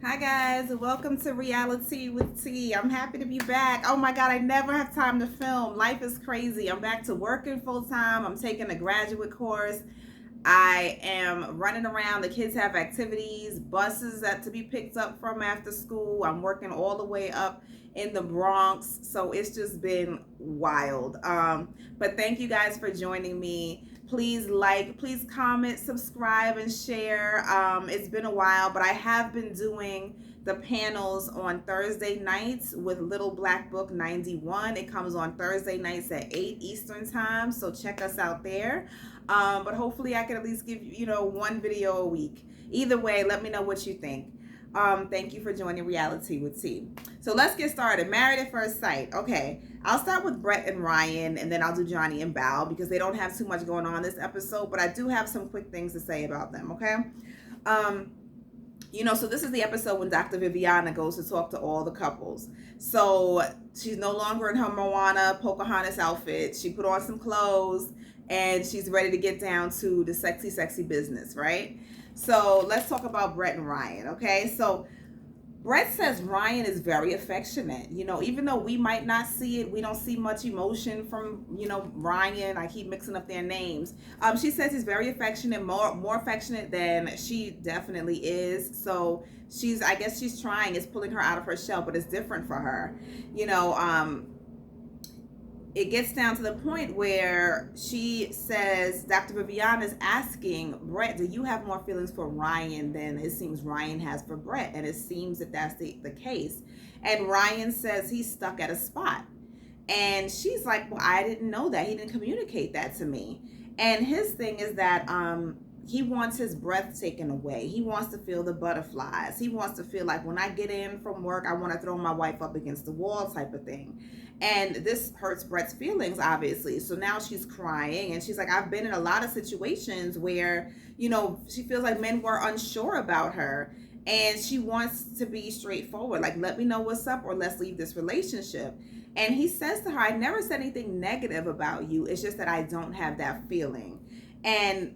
Hi guys, welcome to Reality with T. I'm happy to be back. Oh my god, I never have time to film. Life is crazy. I'm back to working full time. I'm taking a graduate course. I am running around. The kids have activities, buses that to be picked up from after school. I'm working all the way up in the Bronx. So it's just been wild. But thank you guys for joining me. Please like, please comment, subscribe, and share. It's been a while, but I have been doing the panels on Thursday nights with Little Black Book 91. It comes on Thursday nights at 8 Eastern Time. So check us out there. But hopefully I can at least give one video a week. Either way, let me know what you think. Thank you for joining Reality with T. So let's get started. Married at First Sight. Okay, I'll start with Brett and Ryan, and then I'll do Johnny and Bao because they don't have too much going on this episode, but I do have some quick things to say about them. Okay. Um, so this is the episode when Dr. Viviana goes to talk to all the couples. So she's no longer in her Moana Pocahontas outfit. She put on some clothes and she's ready to get down to the sexy, sexy business, right? So let's talk about Brett and Ryan, okay? So Brett says Ryan is very affectionate. Even though we might not see it, we don't see much emotion from, Ryan. I keep mixing up their names. She says he's very affectionate, more affectionate than she definitely is. So I guess she's trying, it's pulling her out of her shell, but it's different for her. It gets down to the point where she says Dr. Viviana is asking Brett, do you have more feelings for Ryan than it seems Ryan has for Brett? And it seems that that's the case. And Ryan says he's stuck at a spot. And she's like, well, I didn't know that. He didn't communicate that to me. And his thing is that he wants his breath taken away. He wants to feel the butterflies. He wants to feel like when I get in from work, I want to throw my wife up against the wall type of thing. And this hurts Brett's feelings, obviously. So now she's crying and she's like, I've been in a lot of situations where, she feels like men were unsure about her. And she wants to be straightforward. Like, let me know what's up or let's leave this relationship. And he says to her, I never said anything negative about you. It's just that I don't have that feeling. And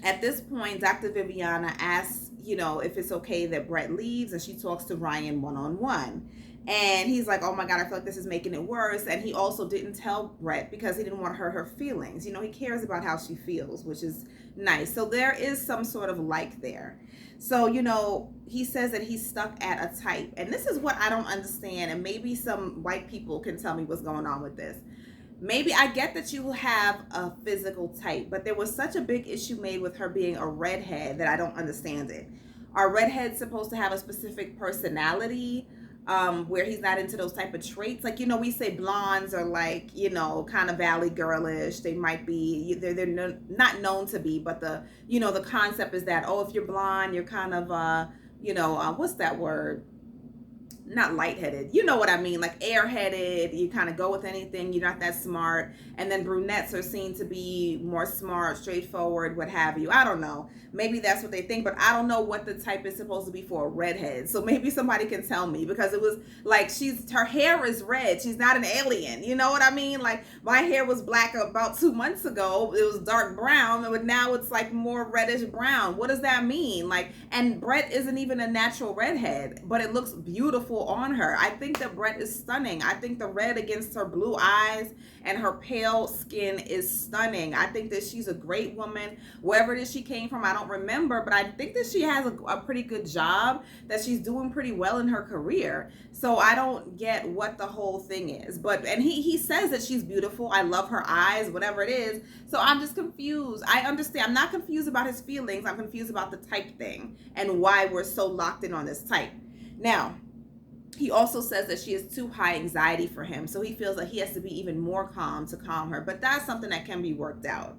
at this point, Dr. Viviana asks, if it's okay that Brett leaves, and she talks to Ryan one-on-one. And he's like, oh my God, I feel like this is making it worse. And he also didn't tell Brett because he didn't want to hurt her feelings. He cares about how she feels, which is nice. So there is some sort of like there. So, he says that he's stuck at a type. And this is what I don't understand. And maybe some white people can tell me what's going on with this. Maybe I get that you have a physical type, but there was such a big issue made with her being a redhead that I don't understand it. Are redheads supposed to have a specific personality? Where he's not into those type of traits. Like, we say blondes are like, kind of valley girlish. They might be, they're not known to be, but the concept is that, oh, if you're blonde, you're kind of, what's that word? Not lightheaded, you know what I mean, like airheaded. You kind of go with anything, you're not that smart. And then brunettes are seen to be more smart, straightforward, what have you. I don't know, maybe that's what they think, but I don't know what the type is supposed to be for a redhead. So maybe somebody can tell me, because it was like her hair is red. She's not an alien, you know what I mean? Like, my hair was black about 2 months ago, it was dark brown, but now it's like more reddish brown. What does that mean? Like, and Brett isn't even a natural redhead, but it looks beautiful on her. I think that Brett is stunning. I think the red against her blue eyes and her pale skin is stunning. I think that she's a great woman. Wherever it is she came from, I don't remember, but I think that she has a pretty good job, that she's doing pretty well in her career. So I don't get what the whole thing is. And he says that she's beautiful. I love her eyes, whatever it is. So I'm just confused. I understand. I'm not confused about his feelings. I'm confused about the type thing and why we're so locked in on this type. Now, he also says that she is too high anxiety for him, so he feels like he has to be even more calm to calm her, but that's something that can be worked out.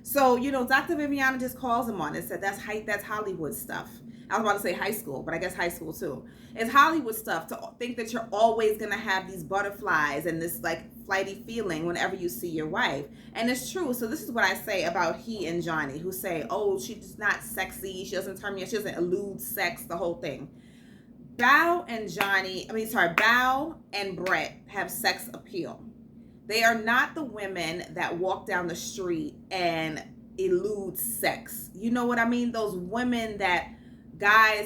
So, Dr. Viviana just calls him on it and said that's Hollywood stuff. I was about to say high school, but I guess high school too. It's Hollywood stuff to think that you're always going to have these butterflies and this like flighty feeling whenever you see your wife. And it's true. So this is what I say about he and Johnny, who say, oh, she's not sexy, she doesn't turn me on, she doesn't elude sex, the whole thing. Bao and Brett have sex appeal. They are not the women that walk down the street and elude sex. You know what I mean? Those women that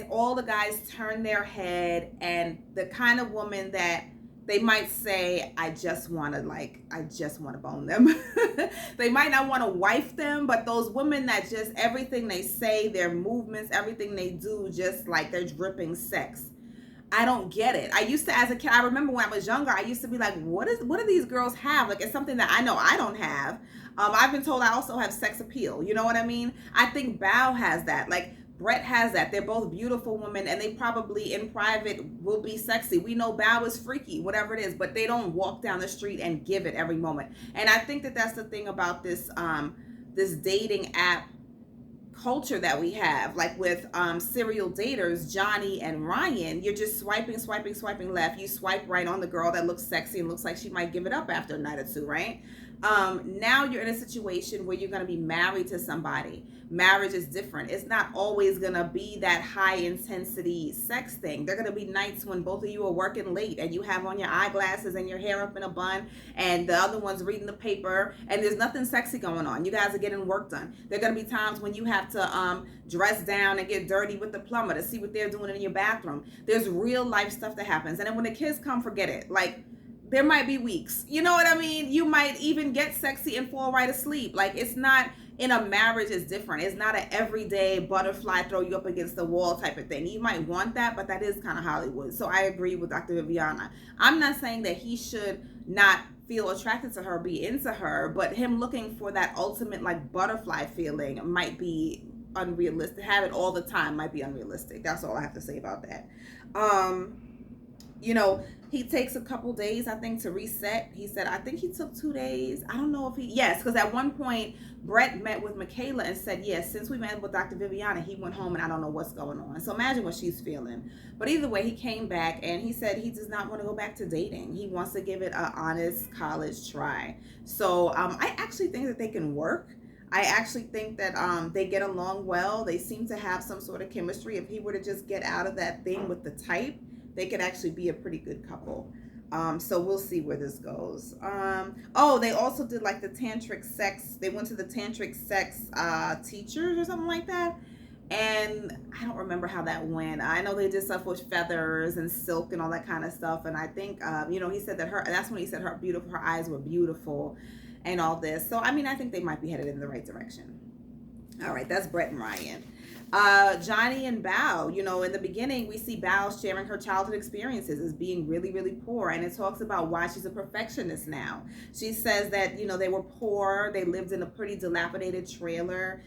all the guys turn their head, and the kind of woman that they might say, I just want to bone them. They might not want to wife them, but those women that just everything they say, their movements, everything they do, just like they're dripping sex. I don't get it. I used to, as a kid, I remember when I was younger, I used to be like, what do these girls have? Like, it's something that I know I don't have. I've been told I also have sex appeal. You know what I mean? I think Bao has that. Like, Brett has that. They're both beautiful women, and they probably in private will be sexy. We know Bao is freaky, whatever it is, but they don't walk down the street and give it every moment. And I think that that's the thing about this this dating app culture that we have, like with serial daters, Johnny and Ryan. You're just swiping left. You swipe right on the girl that looks sexy and looks like she might give it up after a night or two, right? Now you're in a situation where you're going to be married to somebody. Marriage is different. It's not always going to be that high intensity sex thing. There are going to be nights when both of you are working late and you have on your eyeglasses and your hair up in a bun, and the other one's reading the paper, and there's nothing sexy going on. You guys are getting work done. There are going to be times when you have to dress down and get dirty with the plumber to see what they're doing in your bathroom. There's real life stuff that happens. And then when the kids come, forget it. Like, there might be weeks. You know what I mean? You might even get sexy and fall right asleep. Like, it's not, in a marriage is different. It's not an everyday butterfly throw you up against the wall type of thing. You might want that, but that is kind of Hollywood. So I agree with Dr. Viviana. I'm not saying that he should not feel attracted to her, be into her, but him looking for that ultimate like butterfly feeling might be unrealistic. Have it all the time might be unrealistic. That's all I have to say about that. You know, he takes a couple days, I think, to reset. He said, I think he took 2 days. I don't know if yes, because at one point, Brett met with Michaela and said, yes, since we met with Dr. Viviana, he went home and I don't know what's going on. So imagine what she's feeling. But either way, he came back and he said he does not want to go back to dating. He wants to give it an honest college try. So I actually think that they can work. I actually think that they get along well. They seem to have some sort of chemistry. If he were to just get out of that thing with the type, they could actually be a pretty good couple. So we'll see where this goes. Oh, they also did like the Tantric Sex. They went to the Tantric Sex teachers or something like that. And I don't remember how that went. I know they did stuff with feathers and silk and all that kind of stuff. And I think, you know, he said that that's when he said her eyes were beautiful and all this. So, I mean, I think they might be headed in the right direction. All right, that's Brett and Ryan. Johnny and Bao, you know, in the beginning, we see Bao sharing her childhood experiences as being really, really poor. And it talks about why she's a perfectionist now. She says that, you know, they were poor. They lived in a pretty dilapidated trailer.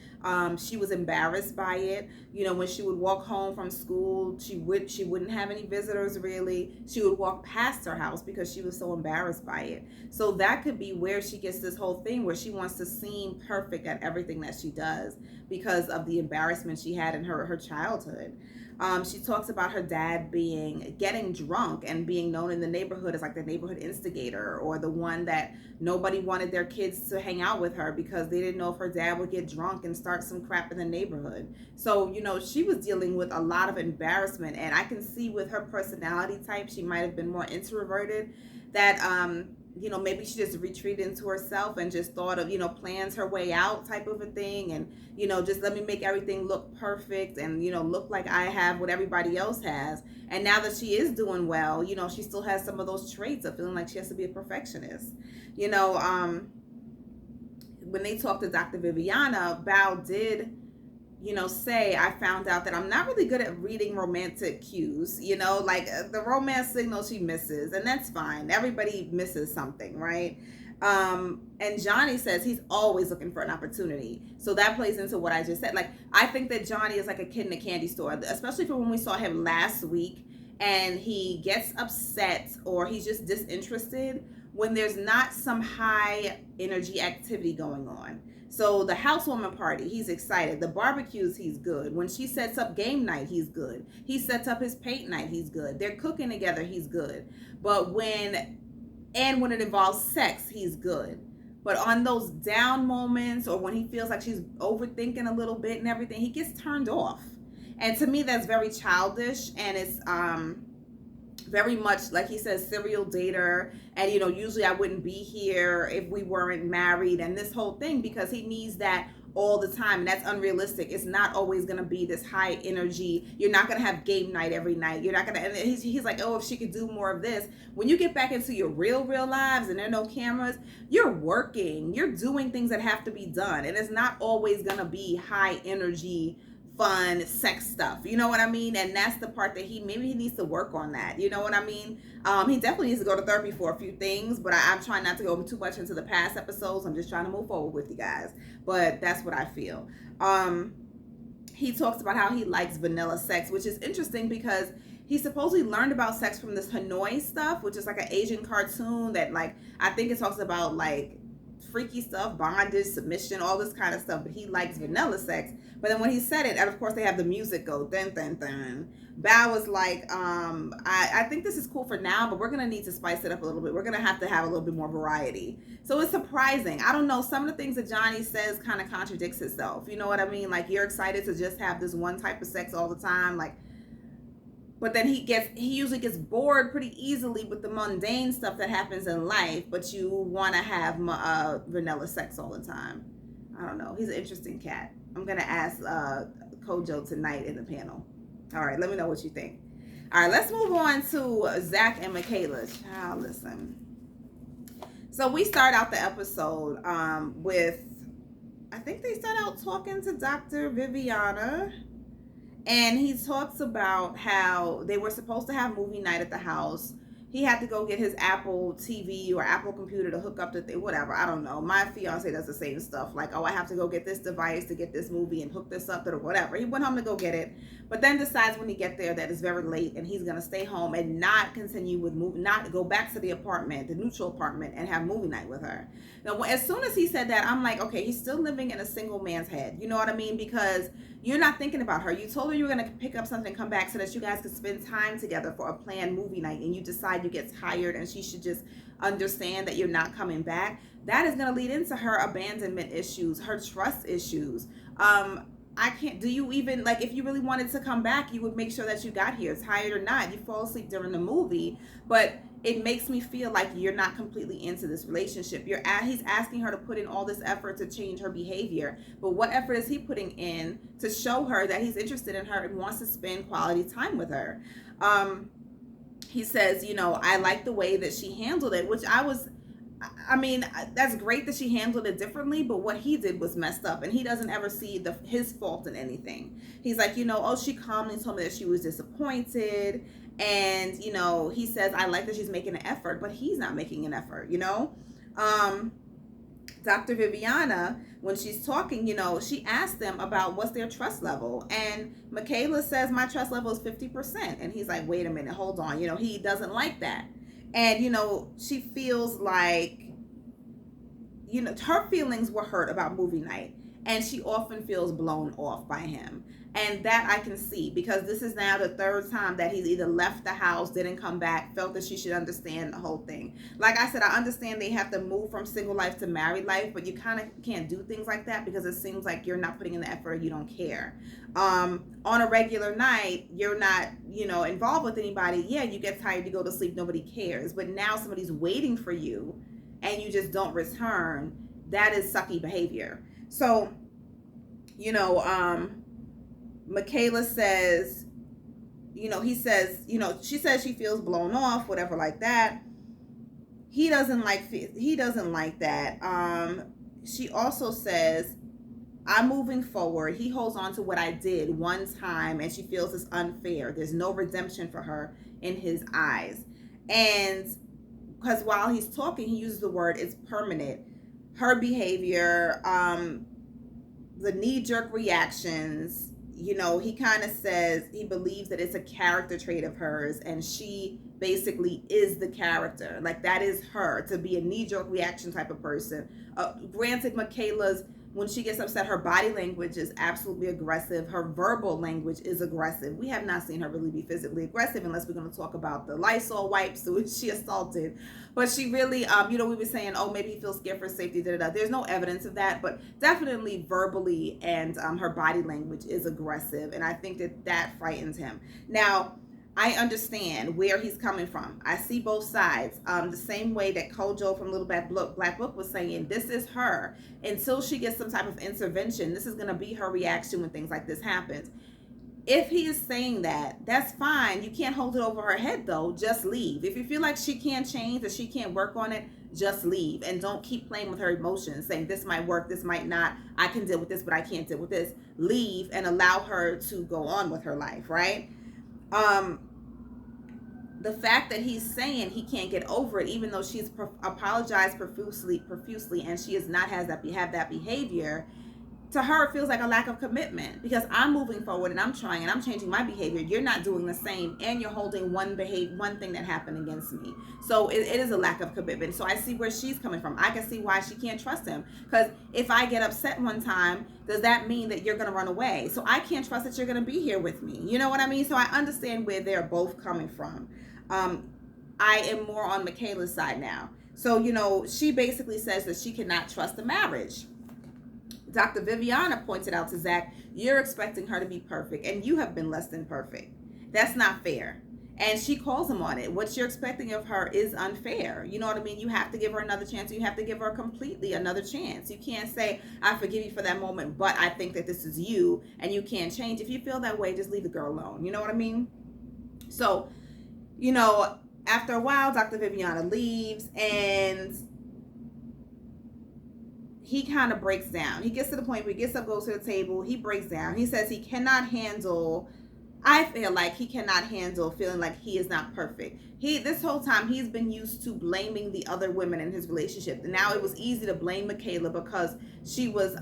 She was embarrassed by it. You know, when she would walk home from school, she wouldn't have any visitors really. She would walk past her house because she was so embarrassed by it. So that could be where she gets this whole thing where she wants to seem perfect at everything that she does because of the embarrassment she had in her childhood. She talks about her dad getting drunk and being known in the neighborhood as like the neighborhood instigator, or the one that nobody wanted their kids to hang out with her because they didn't know if her dad would get drunk and start some crap in the neighborhood. So, you know, she was dealing with a lot of embarrassment, and I can see with her personality type, she might have been more introverted, that you know, maybe she just retreated into herself and just thought of, you know, plans her way out type of a thing. And, you know, just let me make everything look perfect and, you know, look like I have what everybody else has. And now that she is doing well, you know, she still has some of those traits of feeling like she has to be a perfectionist. You know, when they talked to Dr. Viviana, Bao did, you know, say, I found out that I'm not really good at reading romantic cues, you know, like the romance signal she misses, and that's fine. Everybody misses something, right? And Johnny says he's always looking for an opportunity. So that plays into what I just said. Like, I think that Johnny is like a kid in a candy store, especially for when we saw him last week and he gets upset or he's just disinterested when there's not some high energy activity going on. So the housewarming party, he's excited. The barbecues, he's good. When she sets up game night, he's good. He sets up his paint night, he's good. They're cooking together, he's good. But when it involves sex, he's good. But on those down moments, or when he feels like she's overthinking a little bit and everything, he gets turned off. And to me, that's very childish, and it's very much, like he says, serial dater. And, you know, usually I wouldn't be here if we weren't married, and this whole thing, because he needs that all the time, and that's unrealistic. It's not always going to be this high energy. You're not going to have game night every night. You're not going to, and he's like, oh, if she could do more of this. When you get back into your real lives and there are no cameras, you're working, you're doing things that have to be done, and it's not always going to be high energy, fun sex stuff. You know what I mean? And that's the part that he needs to work on that. You know what I mean? He definitely needs to go to therapy for a few things, but I'm trying not to go too much into the past episodes. I'm just trying to move forward with you guys. But that's what I feel. He talks about how he likes vanilla sex, which is interesting because he supposedly learned about sex from this Hanoi stuff, which is like an Asian cartoon that, like, I think it talks about like freaky stuff, bondage, submission, all this kind of stuff, but he likes vanilla sex. But then when he said it, and of course they have the music go dun dun dun, Bao was like, I think this is cool for now, but we're gonna need to spice it up a little bit. We're gonna have to have a little bit more variety. So it's surprising. I don't know, some of the things that Johnny says kind of contradicts itself. You know what I mean? Like, you're excited to just have this one type of sex all the time, like, but then he usually gets bored pretty easily with the mundane stuff that happens in life, but you want to have vanilla sex all the time. I don't know. He's an interesting cat. I'm going to ask Kojo tonight in the panel. All right, let me know what you think. All right, let's move on to Zach and Michaela. Child, listen. So we start out the episode with, I think they start out talking to Dr. Viviana. And he talks about how they were supposed to have movie night at the house. He had to go get his Apple TV or Apple computer to hook up to whatever. I don't know. My fiance does the same stuff. Like, oh, I have to go get this device to get this movie and hook this up to whatever. He went home to go get it, but then decides when he get there that it's very late and he's gonna stay home and not continue with not go back to the apartment, the neutral apartment, and have movie night with her. Now, as soon as he said that, I'm like, okay, he's still living in a single man's head. You know what I mean? Because you're not thinking about her. You told her you were going to pick up something, come back so that you guys could spend time together for a planned movie night, and you decide you get tired and she should just understand that you're not coming back. That is going to lead into her abandonment issues, her trust issues. I can't, do you even, like, if you really wanted to come back, you would make sure that you got here, tired or not. You fall asleep during the movie, but it makes me feel like you're not completely into this relationship. He's asking her to put in all this effort to change her behavior, but what effort is he putting in to show her that he's interested in her and wants to spend quality time with her? He says, you know, I like the way that she handled it, which I mean, that's great that she handled it differently, but what he did was messed up, and he doesn't ever see his fault in anything. He's like, you know, oh, she calmly told me that she was disappointed, and, you know, he says, I like that she's making an effort, but he's not making an effort, you know? Dr. Viviana, when she's talking, you know, she asked them about what's their trust level, and Michaela says, my trust level is 50%, and he's like, wait a minute, hold on, you know, he doesn't like that. And, you know, she feels like, you know, her feelings were hurt about movie night. And she often feels blown off by him. And that I can see, because this is now the third time that he's either left the house, didn't come back, felt that she should understand the whole thing. Like I said, I understand they have to move from single life to married life, but you kind of can't do things like that because it seems like you're not putting in the effort, you don't care. On a regular night, you're not, you know, involved with anybody. Yeah, you get tired, you go to sleep, nobody cares. But now somebody's waiting for you and you just don't return. That is sucky behavior. So, you know, Michaela says, you know, he says, you know, she says she feels blown off, whatever, like that. He doesn't like that. She also says, I'm moving forward. He holds on to what I did one time, and she feels it's unfair. There's no redemption for her in his eyes. And because while he's talking, he uses the word, it's permanent. Her behavior, the knee-jerk reactions, you know, he kind of says he believes that it's a character trait of hers, and she basically is the character. Like, that is her, to be a knee-jerk reaction type of person. Granted, Michaela's, when she gets upset, her body language is absolutely aggressive. Her verbal language is aggressive. We have not seen her really be physically aggressive unless we're going to talk about the Lysol wipes which she assaulted. But she really, you know, we were saying, oh, maybe he feels scared for safety, da-da-da. There's no evidence of that, but definitely verbally and her body language is aggressive. And I think that frightens him. Now, I understand where he's coming from. I see both sides. The same way that Kojo from Little Black Book was saying, this is her. Until she gets some type of intervention, this is going to be her reaction when things like this happens. If he is saying that, that's fine. You can't hold it over her head, though. Just leave. If you feel like she can't change, that she can't work on it, just leave. And don't keep playing with her emotions, saying this might work, this might not. I can deal with this, but I can't deal with this. Leave and allow her to go on with her life, right? The fact that he's saying he can't get over it, even though she's apologized profusely, and she is not have that behavior, to her it feels like a lack of commitment, because I'm moving forward and I'm trying and I'm changing my behavior. You're not doing the same, and you're holding one thing that happened against me. So it is a lack of commitment. So I see where she's coming from. I can see why she can't trust him, because if I get upset one time, does that mean that you're going to run away? So I can't trust that you're going to be here with me. You know what I mean? So I understand where they're both coming from. I am more on Michaela's side now. So, she basically says that she cannot trust the marriage. Dr. Viviana pointed out to Zach, you're expecting her to be perfect, and you have been less than perfect. That's not fair. And she calls him on it. What you're expecting of her is unfair. You know what I mean? You have to give her another chance. You have to give her completely another chance. You can't say, I forgive you for that moment, but I think that this is you, and you can't change. If you feel that way, just leave the girl alone. You know what I mean? So, after a while, Dr. Viviana leaves, and he kind of breaks down. He gets to the point where he gets up, goes to the table, he breaks down. He says he cannot handle, I feel like he cannot handle feeling like he is not perfect. This whole time, he's been used to blaming the other women in his relationship. Now it was easy to blame Michaela because she was,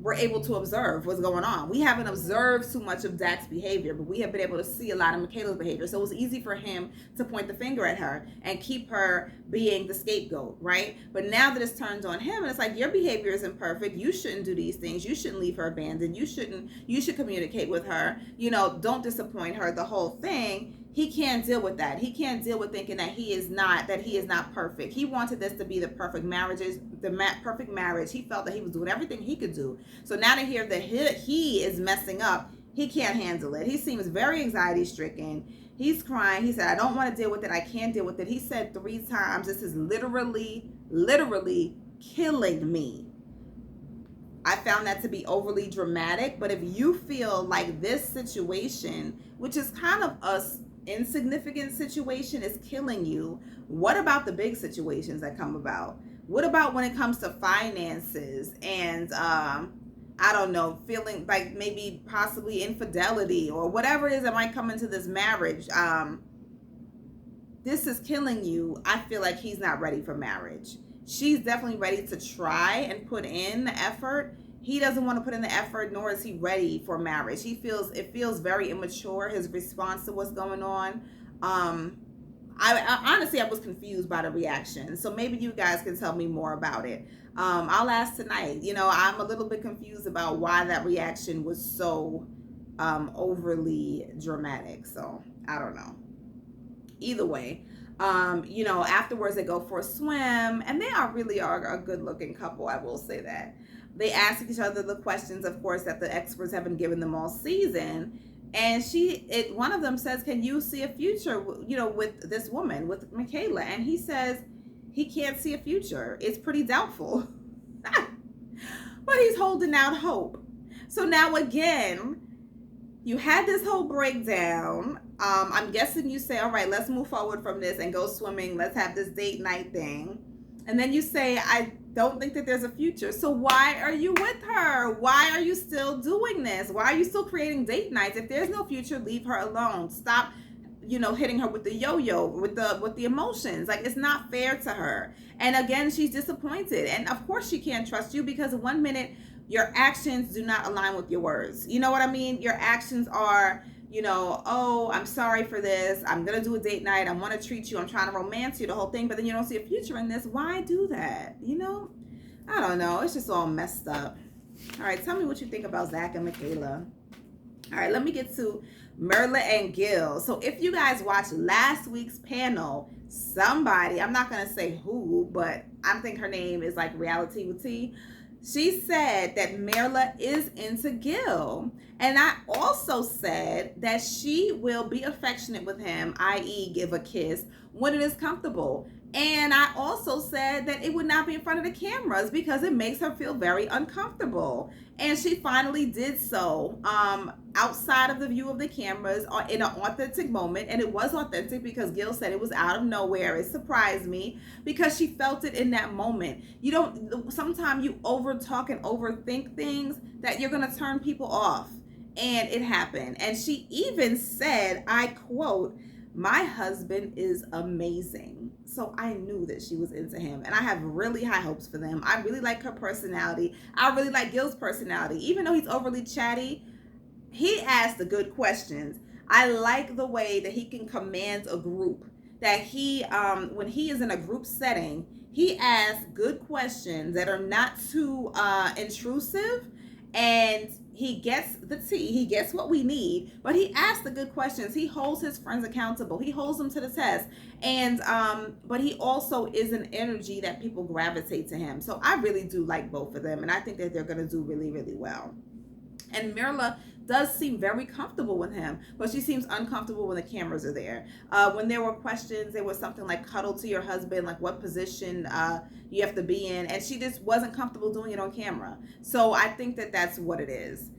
we're able to observe what's going on. We haven't observed too much of Zach's behavior, but we have been able to see a lot of Michaela's behavior. So it was easy for him to point the finger at her and keep her being the scapegoat, right? But now that it's turned on him, and it's like, your behavior isn't perfect. You shouldn't do these things. You shouldn't leave her abandoned. You should communicate with her. Don't disappoint her, the whole thing. He can't deal with that. He can't deal with thinking that he is not perfect. He wanted this to be the perfect marriage. Perfect marriage. He felt that he was doing everything he could do. So now to hear that he is messing up, he can't handle it. He seems very anxiety stricken. He's crying. He said, I don't want to deal with it. I can't deal with it. He said 3 times, this is literally killing me. I found that to be overly dramatic. But if you feel like this situation, which is kind of a insignificant situation, is killing you, what about the big situations that come about? What about when it comes to finances and I don't know, feeling like maybe possibly infidelity or whatever it is that might come into this marriage? This is killing you. I feel like he's not ready for marriage. She's definitely ready to try and put in the effort. He doesn't want to put in the effort, nor is he ready for marriage. It feels very immature, his response to what's going on. I honestly, I was confused by the reaction. So maybe you guys can tell me more about it. I'll ask tonight. I'm a little bit confused about why that reaction was so overly dramatic. So I don't know. Either way, afterwards they go for a swim, and they really are a good looking couple. I will say that. They ask each other the questions, of course, that the experts have been giving them all season. And one of them says, can you see a future, with this woman, with Michaela? And he says he can't see a future. It's pretty doubtful. But he's holding out hope. So now again, you had this whole breakdown. I'm guessing you say, all right, let's move forward from this and go swimming. Let's have this date night thing. And then you say, I don't think that there's a future. So why are you with her? Why are you still doing this? Why are you still creating date nights? If there's no future, leave her alone. Stop, hitting her with the yo-yo, with the emotions. Like, it's not fair to her. And again, she's disappointed. And of course she can't trust you, because 1 minute your actions do not align with your words. You know what I mean? Your actions are, oh, I'm sorry for this. I'm going to do a date night. I want to treat you. I'm trying to romance you, the whole thing. But then you don't see a future in this. Why do that? I don't know. It's just all messed up. All right. Tell me what you think about Zach and Michaela. All right. Let me get to Merla and Gil. So if you guys watched last week's panel, somebody, I'm not going to say who, but I think her name is like Reality with T. She said that Marla is into Gil. And I also said that she will be affectionate with him, i.e., give a kiss, when it is comfortable. And I also said that it would not be in front of the cameras because it makes her feel very uncomfortable. And she finally did so outside of the view of the cameras in an authentic moment. And it was authentic because Gil said it was out of nowhere. It surprised me because she felt it in that moment. You don't, sometimes you over talk and overthink things that you're going to turn people off. And it happened. And she even said, I quote, "My husband is amazing." So I knew that she was into him. And I have really high hopes for them. I really like her personality. I really like Gil's personality. Even though he's overly chatty, he asks the good questions. I like the way that he can command a group. That he, when he is in a group setting, he asks good questions that are not too intrusive, and he gets the tea. He gets what we need, but he asks the good questions. He holds his friends accountable. He holds them to the test, and but he also is an energy that people gravitate to him. So I really do like both of them, and I think that they're going to do really, really well. And Mirla does seem very comfortable with him, but she seems uncomfortable when the cameras are there. When there were questions, there was something like cuddle to your husband, like what position you have to be in, and she just wasn't comfortable doing it on camera. So I think that that's what it is.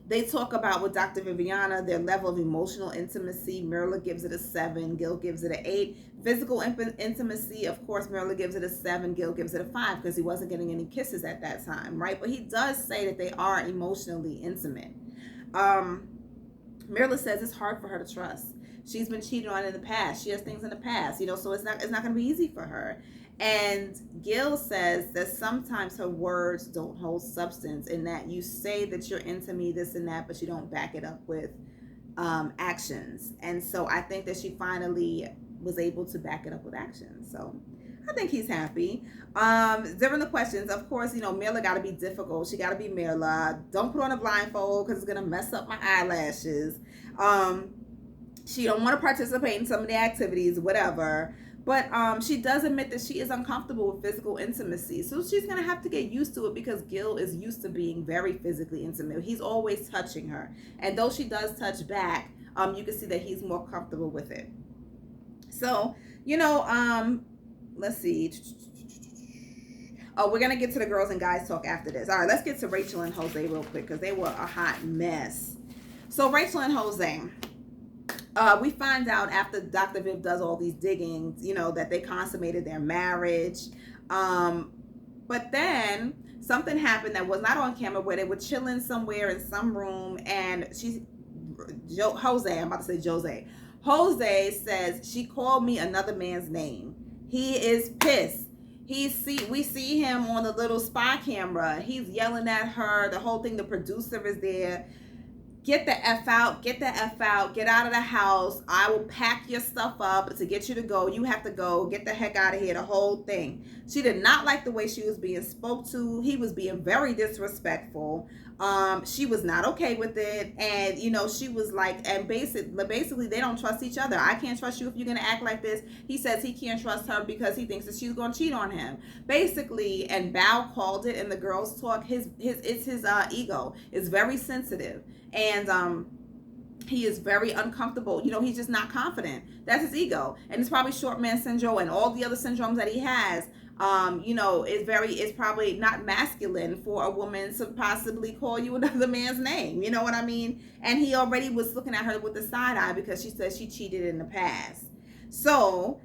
They talk about with Dr. Viviana, their level of emotional intimacy. Mirla gives it a 7, Gil gives it an 8. Physical intimacy, of course, Mirla gives it a 7, Gil gives it a 5 because he wasn't getting any kisses at that time, right? But he does say that they are emotionally intimate. Mirla says it's hard for her to trust. She's been cheated on in the past. She has things in the past, so it's not going to be easy for her. And Gil says that sometimes her words don't hold substance, in that you say that you're into me, this and that, but you don't back it up with actions. And so I think that she finally was able to back it up with actions. So I think he's happy. During the questions, of course, Mirla got to be difficult. She got to be Mirla. Don't put on a blindfold because it's going to mess up my eyelashes. She don't want to participate in some of the activities, whatever. But she does admit that she is uncomfortable with physical intimacy. So she's going to have to get used to it because Gil is used to being very physically intimate. He's always touching her. And though she does touch back, you can see that he's more comfortable with it. So, let's see. Oh, we're going to get to the girls and guys talk after this. All right, let's get to Rachel and Jose real quick because they were a hot mess. So Rachel and Jose. We find out after Dr. Viv does all these diggings, that they consummated their marriage. But then something happened that was not on camera, where they were chilling somewhere in some room, and Jose, I'm about to say Jose. Jose says, she called me another man's name. He is pissed. We see him on the little spy camera. He's yelling at her. The whole thing, the producer is there. Get the F out, get the F out, get out of the house. I will pack your stuff up to get you to go. You have to go, get the heck out of here, the whole thing. She did not like the way she was being spoke to. He was being very disrespectful. She was not okay with it. And, she was like, and basically they don't trust each other. I can't trust you if you're going to act like this. He says he can't trust her because he thinks that she's going to cheat on him. Basically, and Bao called it in the girls' talk, it's his ego. It's very sensitive. And he is very uncomfortable. He's just not confident. That's his ego. And it's probably short man syndrome and all the other syndromes that he has. It's probably not masculine for a woman to possibly call you another man's name. You know what I mean? And he already was looking at her with the side eye because she said she cheated in the past. So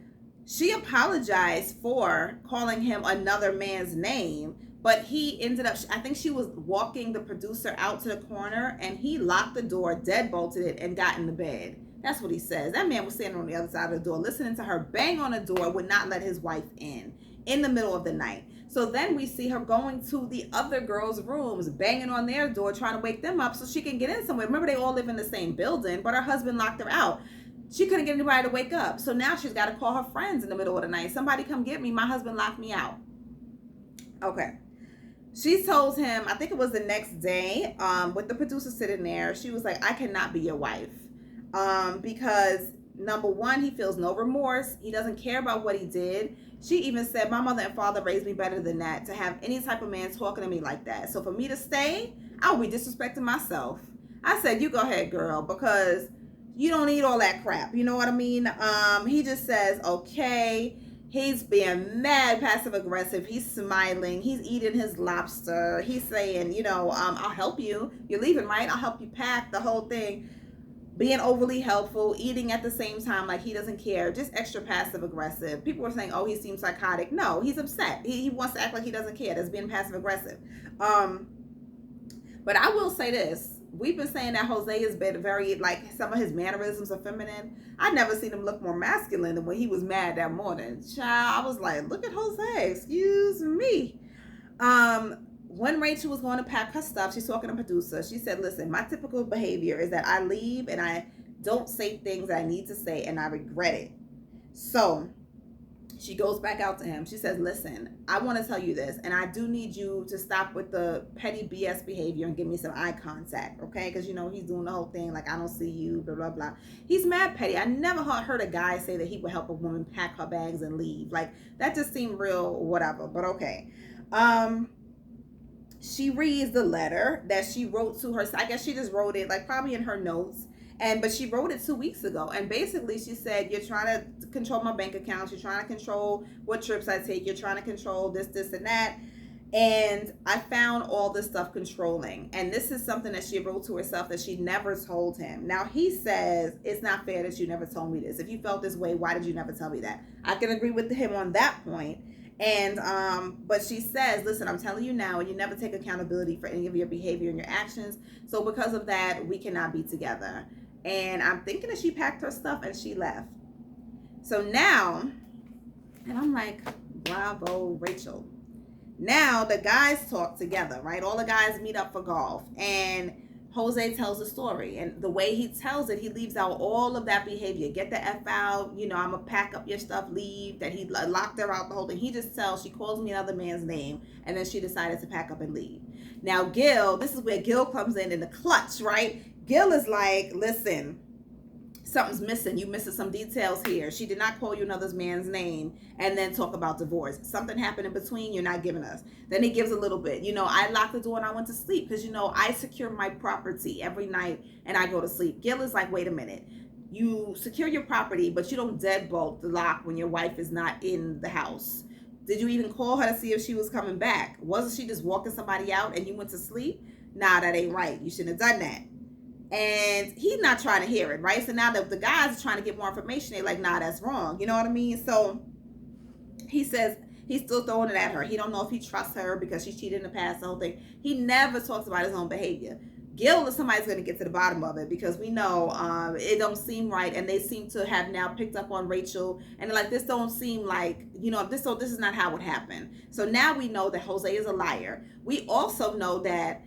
she apologized for calling him another man's name. But he ended up, I think she was walking the producer out to the corner, and he locked the door, deadbolted it, and got in the bed. That's what he says. That man was standing on the other side of the door, listening to her bang on the door, would not let his wife in the middle of the night. So then we see her going to the other girls' rooms, banging on their door, trying to wake them up so she can get in somewhere. Remember, they all live in the same building, but her husband locked her out. She couldn't get anybody to wake up. So now she's got to call her friends in the middle of the night. Somebody come get me. My husband locked me out. Okay. She told him, I think it was the next day, with the producer sitting there, she was like, I cannot be your wife. Because Number one, he feels no remorse. He doesn't care about what he did. She even said, my mother and father raised me better than that, to have any type of man talking to me like that. So for me to stay, I would be disrespecting myself. I said, you go ahead, girl, because you don't need all that crap. You know what I mean? He just says, okay. He's being mad, passive aggressive. He's smiling. He's eating his lobster. He's saying, I'll help you. You're leaving, right? I'll help you pack, the whole thing. Being overly helpful, eating at the same time like he doesn't care, just extra passive aggressive. People were saying, oh, he seems psychotic. No, he's upset. He wants to act like he doesn't care. That's being passive aggressive. But I will say this. We've been saying that Jose has been very, like, some of his mannerisms are feminine. I never seen him look more masculine than when he was mad that morning. Child, I was like, look at Jose, excuse me. When Rachel was going to pack her stuff, she's talking to producer. She said, listen, my typical behavior is that I leave and I don't say things I need to say and I regret it. So she goes back out to him. She says, listen, I want to tell you this, and I do need you to stop with the petty BS behavior and give me some eye contact, okay? Because, he's doing the whole thing like, I don't see you, blah, blah, blah. He's mad petty. I never heard a guy say that he would help a woman pack her bags and leave. Like, that just seemed real whatever, but okay. She reads the letter that she wrote to her. I guess she just wrote it, like, probably in her notes. But she wrote it 2 weeks ago. And basically she said, you're trying to control my bank accounts. You're trying to control what trips I take. You're trying to control this, and that. And I found all this stuff controlling. And this is something that she wrote to herself that she never told him. Now he says, it's not fair that you never told me this. If you felt this way, why did you never tell me that? I can agree with him on that point. And but she says, listen, I'm telling you now, and you never take accountability for any of your behavior and your actions. So because of that, we cannot be together. And I'm thinking that she packed her stuff and she left. So now, and I'm like, bravo, Rachel. Now the guys talk together, right? All the guys meet up for golf. And Jose tells the story. And the way he tells it, he leaves out all of that behavior. Get the F out. I'm going to pack up your stuff, leave. That he locked her out, the whole thing. He just tells, she calls me another man's name. And then she decided to pack up and leave. Now, Gil, this is where Gil comes in the clutch, right? Gil is like, listen, something's missing. You missing some details here. She did not call you another man's name and then talk about divorce. Something happened in between. You're not giving us. Then he gives a little bit. I locked the door and I went to sleep because, I secure my property every night and I go to sleep. Gil is like, wait a minute. You secure your property, but you don't deadbolt the lock when your wife is not in the house. Did you even call her to see if she was coming back? Wasn't she just walking somebody out and you went to sleep? Nah, that ain't right. You shouldn't have done that. And he's not trying to hear it, right? So now the guys are trying to get more information. They're like, nah, that's wrong. You know what I mean? So he says he's still throwing it at her. He don't know if he trusts her because she cheated in the past, the whole thing. He never talks about his own behavior. Gil is somebody's going to get to the bottom of it because we know it don't seem right. And they seem to have now picked up on Rachel. And they're like, this don't seem like, this is not how it happened. So now we know that Jose is a liar. We also know that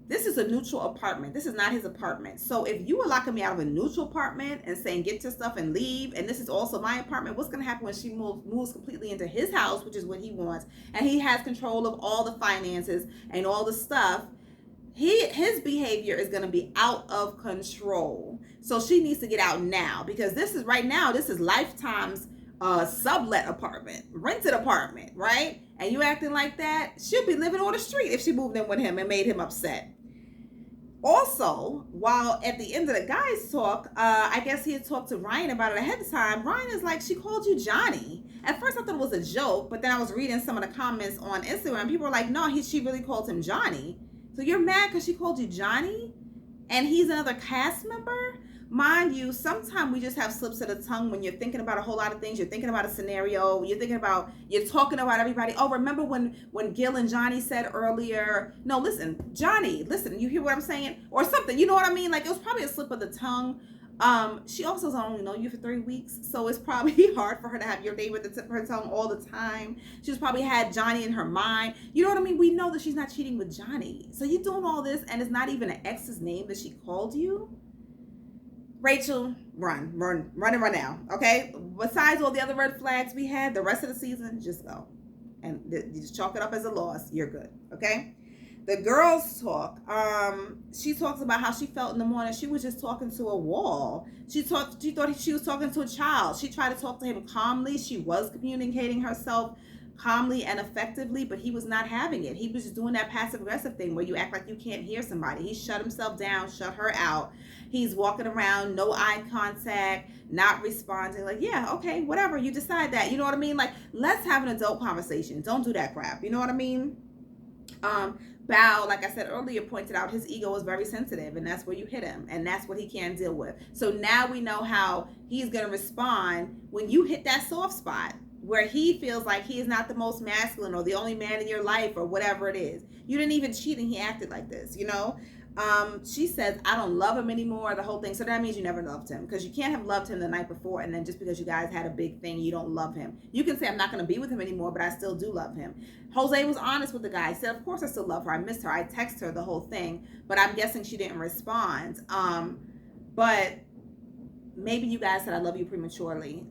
this is a neutral apartment. This is not his apartment. So if you were locking me out of a neutral apartment and saying, get your stuff and leave, and this is also my apartment, what's going to happen when she moves completely into his house, which is what he wants, and he has control of all the finances and all the stuff, his behavior is going to be out of control. So she needs to get out now because this is Lifetime's sublet apartment, rented apartment, right? And you acting like that, she'll be living on the street if she moved in with him and made him upset. Also, while at the end of the guys' talk, I guess he had talked to Ryan about it ahead of time. Ryan is like, she called you Johnny. At first I thought it was a joke, but then I was reading some of the comments on Instagram. People were like, no, she really called him Johnny. So you're mad because she called you Johnny? And he's another cast member? Mind you, sometimes we just have slips of the tongue when you're thinking about a whole lot of things. You're thinking about a scenario. You're talking about everybody. Oh, remember when Gil and Johnny said earlier, no, listen, Johnny, listen, you hear what I'm saying? Or something, you know what I mean? Like, it was probably a slip of the tongue. She also has only known you for 3 weeks, so it's probably hard for her to have your name at the tip of her tongue all the time. She's probably had Johnny in her mind. You know what I mean? We know that she's not cheating with Johnny. So you're doing all this, and it's not even an ex's name that she called you? Rachel, run now, okay? Besides all the other red flags we had, the rest of the season, just go. And you just chalk it up as a loss. You're good, okay? The girls talk. She talks about how she felt in the morning. She was just talking to a wall. She thought she was talking to a child. She tried to talk to him calmly. She was communicating herself calmly and effectively, but he was not having it. He was just doing that passive aggressive thing where you act like you can't hear somebody. He shut himself down, shut her out. He's walking around, no eye contact, not responding. Like, yeah, okay, whatever. You decide that. You know what I mean? Like, let's have an adult conversation. Don't do that crap. You know what I mean? Bao, like I said earlier, pointed out his ego is very sensitive, and that's where you hit him, and that's what he can't deal with. So now we know how he's going to respond when you hit that soft spot where he feels like he is not the most masculine or the only man in your life or whatever it is. You didn't even cheat and he acted like this, you know? She says, I don't love him anymore, the whole thing. So that means you never loved him, because you can't have loved him the night before and then just because you guys had a big thing, you don't love him. You can say, I'm not going to be with him anymore, but I still do love him. Jose was honest with the guy. He said, of course I still love her. I missed her. I text her the whole thing, but I'm guessing she didn't respond. But maybe you guys said I love you prematurely.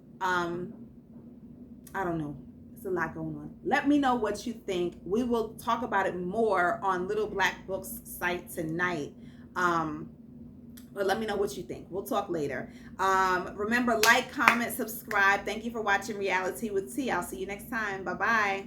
I don't know. It's a lot going on. Let me know what you think. We will talk about it more on Little Black Book's site tonight. But let me know what you think. We'll talk later. Remember, like, comment, subscribe. Thank you for watching Reality with T. I'll see you next time. Bye-bye.